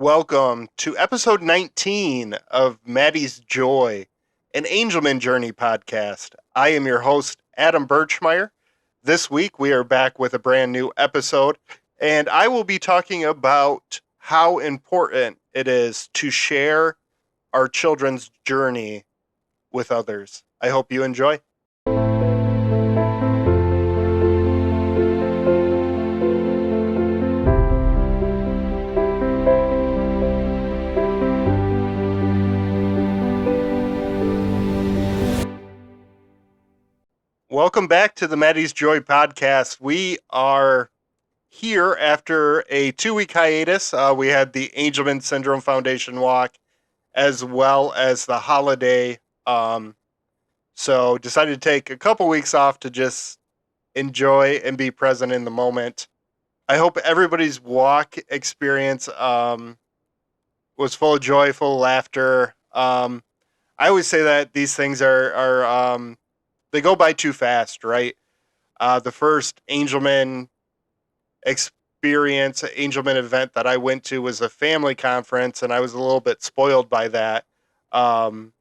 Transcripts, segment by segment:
Welcome to episode 19 of Maddie's Joy, an Angelman Journey podcast. I am your host, Adam Birchmeyer. This week we are back with a brand new episode, and I will be talking about how important it is to share our children's journey with others. I hope you enjoy. Welcome back to the Maddie's Joy podcast. We are here after a 2 week hiatus. We had the Angelman Syndrome Foundation walk as well as the holiday. Um, so decided to take a couple weeks off to just enjoy and be present in the moment. I hope everybody's walk experience was full of joy, full of laughter. I always say that these things are they go by too fast, right? The first Angelman experience, Angelman event that I went to was a family conference, and I was a little bit spoiled by that. Um,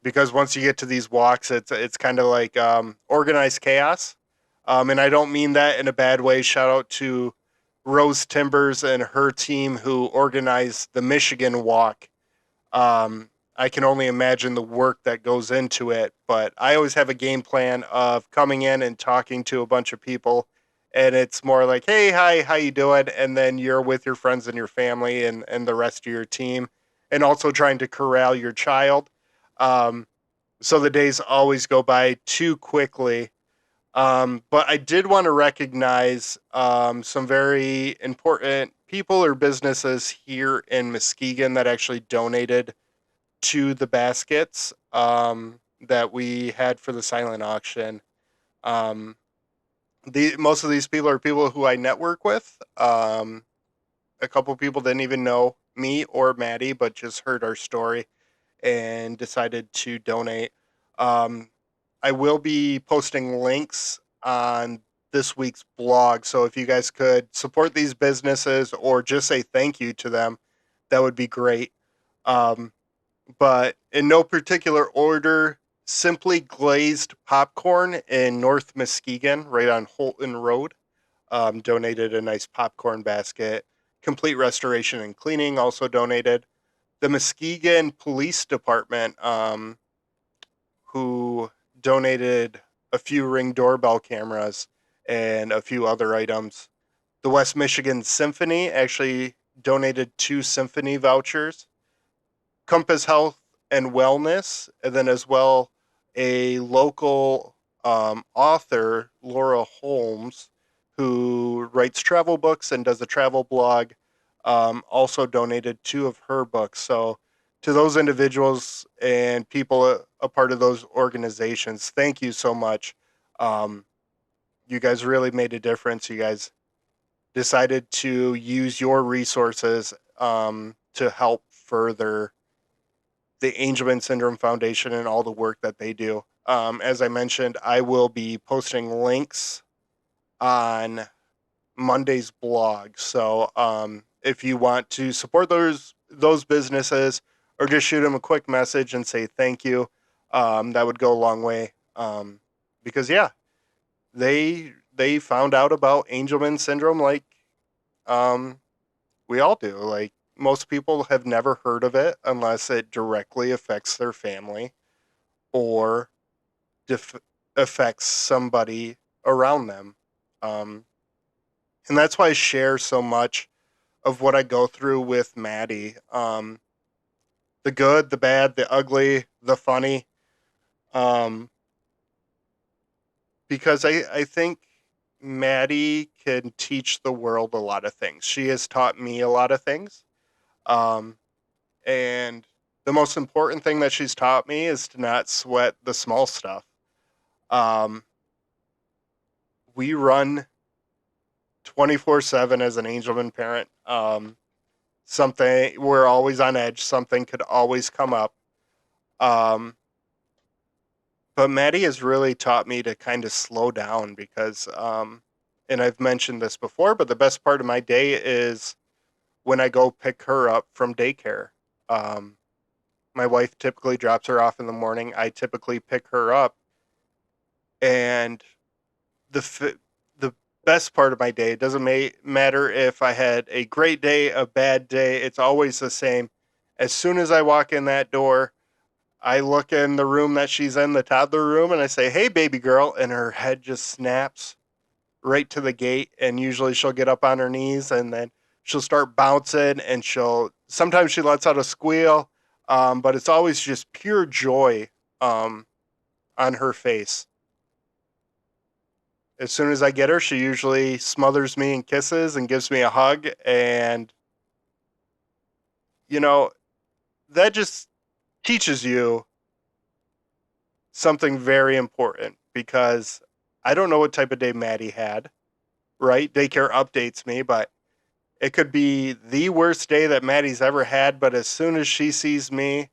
because once you get to these walks, it's kind of like organized chaos, and I don't mean that in a bad way. Shout out to Rose Timbers and her team who organized the Michigan walk. I can only imagine the work that goes into it, but I always have a game plan of coming in and talking to a bunch of people, and it's more like, hey, hi, how you doing? And then you're with your friends and your family and the rest of your team, and also trying to corral your child. Um, so the days always go by too quickly. But I did want to recognize some very important people or businesses here in Muskegon that actually donated to the baskets that we had for the silent auction. Um, most of these people are people who I network with. A couple people didn't even know me or Maddie, but just heard our story and decided to donate. Um, I will be posting links on this week's blog. So if you guys could support these businesses or just say thank you to them, that would be great. Um, but in no particular order, Simply Glazed Popcorn in North Muskegon, right on Holton Road, donated a nice popcorn basket. Complete Restoration and Cleaning also donated. The Muskegon Police Department, who donated a few Ring doorbell cameras and a few other items. The West Michigan Symphony actually donated 2 symphony vouchers. Compass Health and Wellness, and then as well a local author, Laura Holmes, who writes travel books and does a travel blog, also donated 2 of her books. So, to those individuals and people a part of those organizations, thank you so much. Um, you guys really made a difference. You guys decided to use your resources to help further the Angelman Syndrome Foundation and all the work that they do. As I mentioned, I will be posting links on Monday's blog. So if you want to support those businesses or just shoot them a quick message and say thank you, that would go a long way. Because yeah, they found out about Angelman syndrome like um, we all do. Like most people have never heard of it unless it directly affects their family or def- affects somebody around them. Um, and that's why I share so much of what I go through with Maddie. The good, the bad, the ugly, the funny. Um, because I think Maddie can teach the world a lot of things. She has taught me a lot of things. Um, and the most important thing that she's taught me is to not sweat the small stuff. Um, we run 24/7 as an Angelman parent. Something we're always on edge. Something could always come up. Um, but Maddie has really taught me to kind of slow down because, and I've mentioned this before, but the best part of my day is when I go pick her up from daycare. Um, my wife typically drops her off in the morning. I typically pick her up, and the best part of my day, it doesn't matter if I had a great day, a bad day. It's always the same. As soon as I walk in that door, I look in the room that she's in, the toddler room, and I say, "Hey, baby girl," and her head just snaps right to the gate. And usually she'll get up on her knees, and then she'll start bouncing, and she'll sometimes she lets out a squeal, but it's always just pure joy um, on her face. As soon as I get her, she usually smothers me in kisses and gives me a hug. And, you know, that just teaches you something very important, because I don't know what type of day Maddie had, right? Daycare updates me, but it could be the worst day that Maddie's ever had. But as soon as she sees me,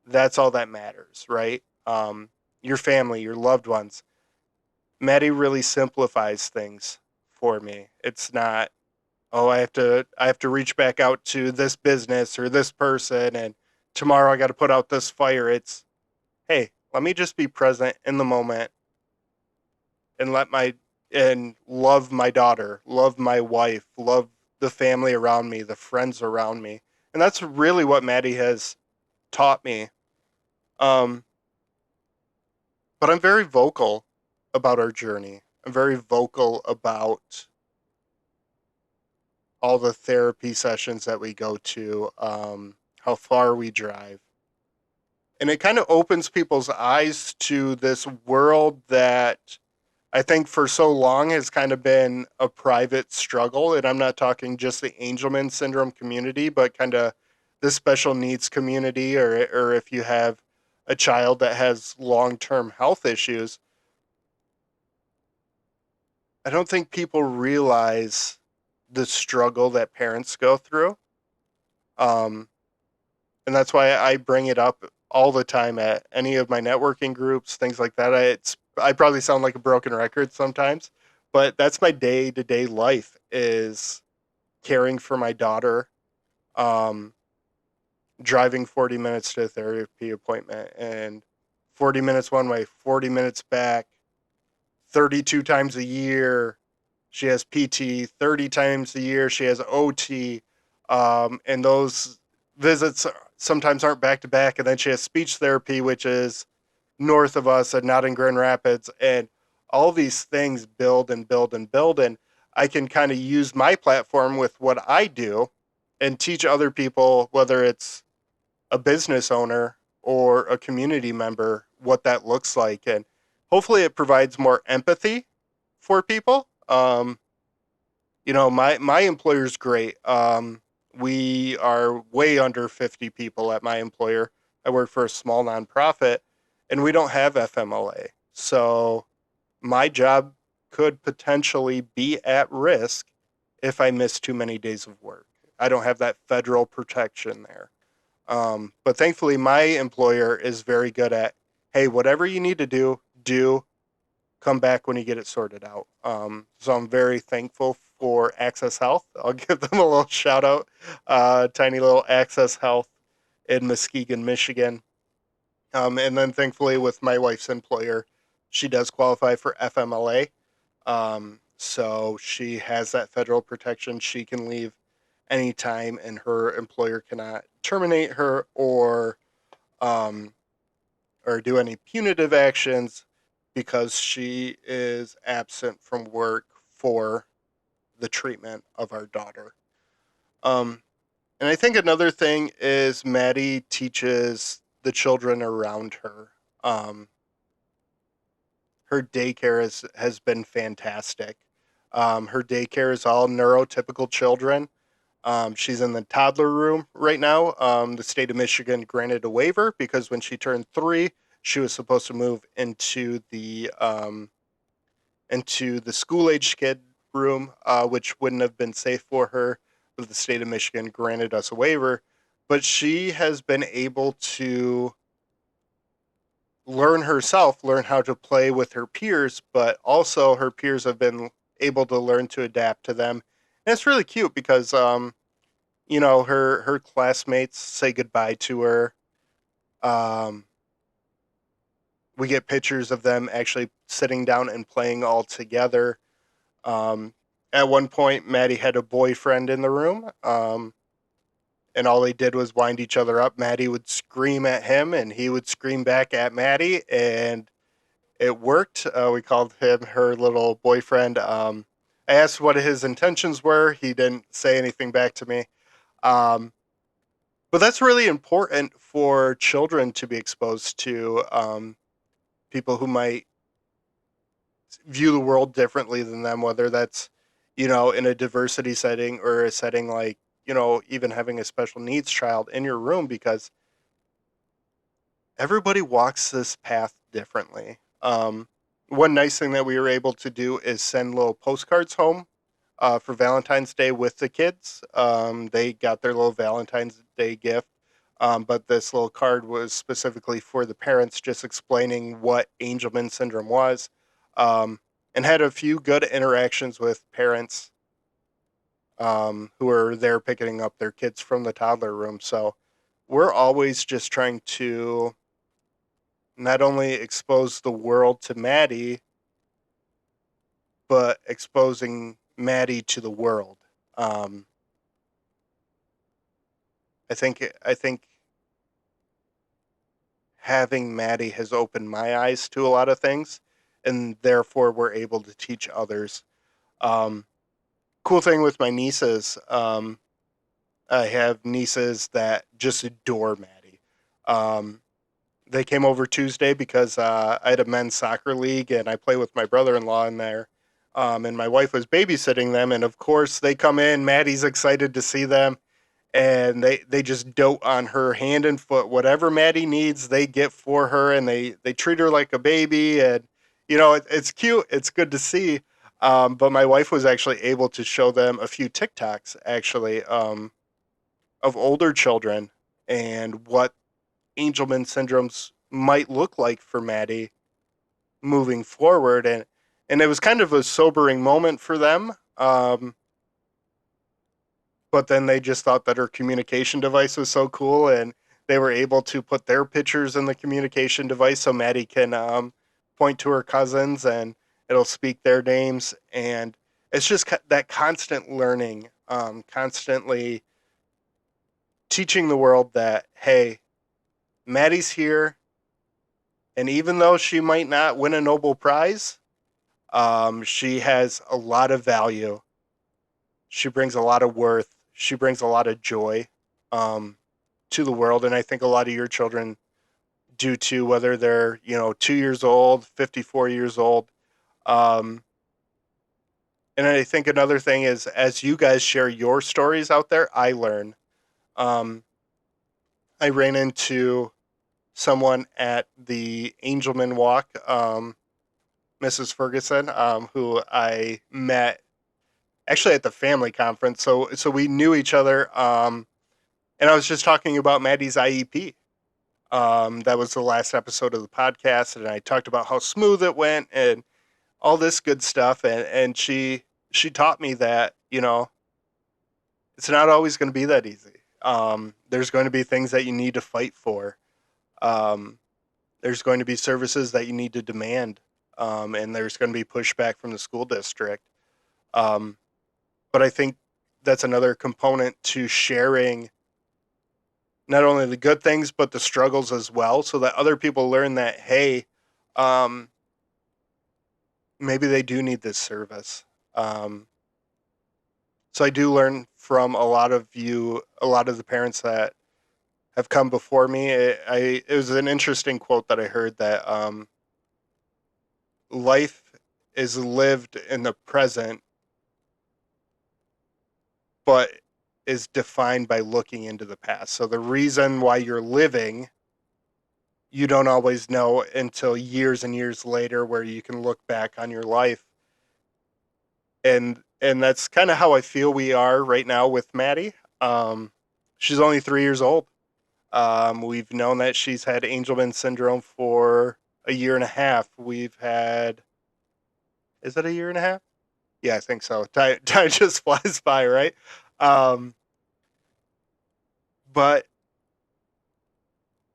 that's all that matters, right? Your family, your loved ones. Maddie really simplifies things for me. It's not, oh, I have to reach back out to this business or this person, and tomorrow I got to put out this fire. It's, hey, let me just be present in the moment, and love my daughter, love my wife, love the family around me, the friends around me. And that's really what Maddie has taught me. Um, but I'm very vocal about our journey. I'm very vocal about all the therapy sessions that we go to, how far we drive. And it kind of opens people's eyes to this world that I think for so long has kind of been a private struggle. And I'm not talking just the Angelman Syndrome community, but kind of the special needs community, or if you have a child that has long term health issues. I don't think people realize the struggle that parents go through. Um, and that's why I bring it up all the time at any of my networking groups, things like that. I probably sound like a broken record sometimes, but that's my day to day life, is caring for my daughter, um, driving 40 minutes to a therapy appointment, and 40 minutes one way, 40 minutes back, 32 times a year. She has PT 30 times a year. She has OT. And those visits sometimes aren't back to back. And then she has speech therapy, which is north of us and not in Grand Rapids. And all these things build and build and build. And I can kind of use my platform with what I do and teach other people, whether it's a business owner or a community member, what that looks like. And hopefully it provides more empathy for people. My employer's great. We are way under 50 people at my employer. I work for a small nonprofit, and we don't have FMLA. So my job could potentially be at risk if I miss too many days of work. I don't have that federal protection there. But thankfully, my employer is very good at, hey, whatever you need to do, come back when you get it sorted out. So I'm very thankful for Access Health. I'll give them a little shout out. Tiny little Access Health in Muskegon, Michigan. And then thankfully, with my wife's employer, she does qualify for FMLA. So she has that federal protection. She can leave anytime, and her employer cannot terminate her um, or do any punitive actions because she is absent from work for the treatment of our daughter. Um, and I think another thing is Maddie teaches the children around her. Um, her daycare has been fantastic. Her daycare is all neurotypical children. She's in the toddler room right now. The state of Michigan granted a waiver because when she turned 3, she was supposed to move into the school age kid room, which wouldn't have been safe for her. But the state of Michigan granted us a waiver. But she has been able to learn herself, learn how to play with her peers, but also her peers have been able to learn to adapt to them. And it's really cute because her classmates say goodbye to her. Um, we get pictures of them actually sitting down and playing all together. Um, at one point, Maddie had a boyfriend in the room, and all they did was wind each other up. Maddie would scream at him, and he would scream back at Maddie, and it worked. We called him her little boyfriend. I asked what his intentions were. He didn't say anything back to me. Um, but that's really important for children to be exposed to people who might view the world differently than them, whether that's, in a diversity setting or a setting like, even having a special needs child in your room, because everybody walks this path differently. One nice thing that we were able to do is send little postcards home for Valentine's Day with the kids. They got their little Valentine's Day gift, but this little card was specifically for the parents, just explaining what Angelman syndrome was, um, and had a few good interactions with parents who were there picking up their kids from the toddler room. So we're always just trying to not only expose the world to Maddie, but exposing Maddie to the world. Um, I think having Maddie has opened my eyes to a lot of things, and therefore we're able to teach others. Um, Cool thing with my nieces, I have nieces that just adore Maddie. Um, they came over Tuesday because I had a men's soccer league and I play with my brother-in-law in there. And my wife was babysitting them, and of course they come in. Maddie's excited to see them, and they just dote on her hand and foot. Whatever Maddie needs, they get for her, and they treat her like a baby. And it's cute. It's good to see. But my wife was actually able to show them a few TikToks actually of older children and what Angelman syndromes might look like for Maddie moving forward, and it was kind of a sobering moment for them. But then they just thought that her communication device was so cool, and they were able to put their pictures in the communication device so Maddie can point to her cousins and it'll speak their names. And it's just that constant learning, constantly teaching the world that, hey, Maddie's here, and even though she might not win a Nobel Prize, she has a lot of value. She brings a lot of worth. She brings a lot of joy um, to the world, and I think a lot of your children do too, whether they're 2 years old, 54 years old. Um, and I think another thing is, as you guys share your stories out there, I learn. Um, I ran into someone at the Angelman Walk, Mrs. Ferguson, who I met actually at the family conference. So we knew each other. And I was just talking about Maddie's IEP. That was the last episode of the podcast, and I talked about how smooth it went and all this good stuff. And she taught me that it's not always going to be that easy. There's going to be things that you need to fight for. Um, there's going to be services that you need to demand, and there's going to be pushback from the school district. Um, but I think that's another component to sharing not only the good things but the struggles as well, so that other people learn that, hey, um, maybe they do need this service. Um, so I do learn from a lot of you, a lot of the parents that have come before me. It was an interesting quote that I heard that life is lived in the present, but is defined by looking into the past. So the reason why you're living, you don't always know until years and years later, where you can look back on your life. And that's kind of how I feel we are right now with Maddie. Um, she's only 3 years old. We've known that she's had Angelman syndrome for a year and a half. We've had, is it a year and a half? Yeah, I think so. Time just flies by, right? Um, but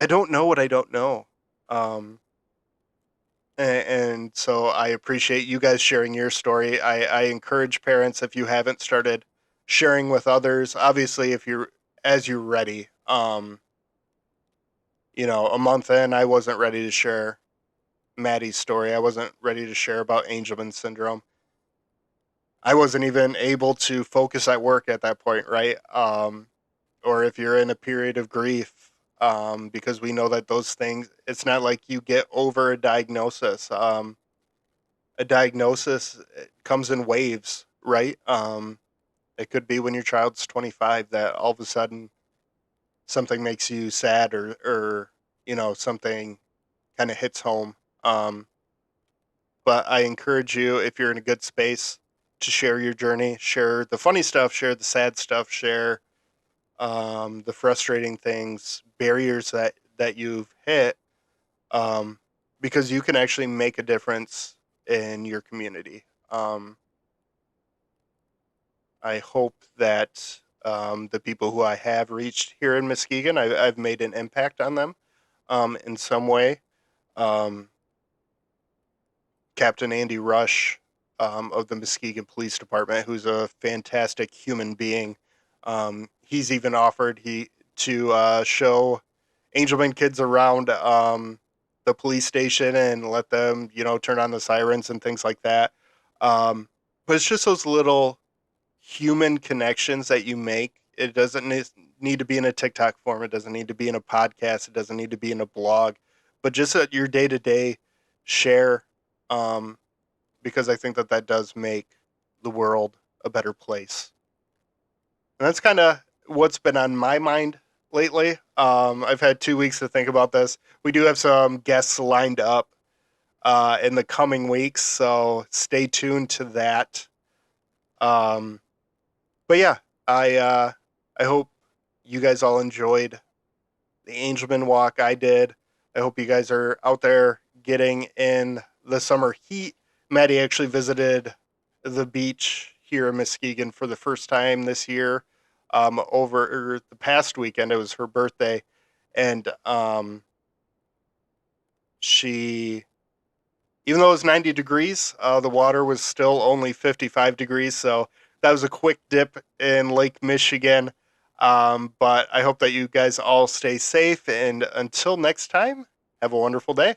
I don't know what I don't know. Um, and so I appreciate you guys sharing your story. I encourage parents, if you haven't started sharing with others, obviously if you're as you're ready. A month in, I wasn't ready to share Maddie's story. I wasn't ready to share about Angelman syndrome. I wasn't even able to focus at work at that point, right? Or if you're in a period of grief, because we know that those things, it's not like you get over a diagnosis. A diagnosis comes in waves, right? It could be when your child's 25 that all of a sudden something makes you sad, or something kind of hits home. Um, but I encourage you, if you're in a good space, to share your journey, share the funny stuff, share the sad stuff, share the frustrating things, barriers that you've hit, um, because you can actually make a difference in your community. I hope that the people who I have reached here in Muskegon, I've made an impact on them in some way. Um, Captain Andy Rush of the Muskegon Police Department, who's a fantastic human being. He's even offered to show Angelman kids around the police station and let them, turn on the sirens and things like that. But it's just those little human connections that you make. It doesn't need to be in a TikTok form. It doesn't need to be in a podcast. It doesn't need to be in a blog, but just at your day to day share. Um, because I think that does make the world a better place. And that's kind of what's been on my mind lately. I've had 2 weeks to think about this. We do have some guests lined up in the coming weeks, so stay tuned to that. Um, but yeah, I hope you guys all enjoyed the Angelman walk. I did. I hope you guys are out there getting in the summer heat. Maddie actually visited the beach here in Muskegon for the first time this year. Over the past weekend, it was her birthday, and she, even though it was 90 degrees, the water was still only 55 degrees. So that was a quick dip in Lake Michigan. But I hope that you guys all stay safe. And until next time, have a wonderful day.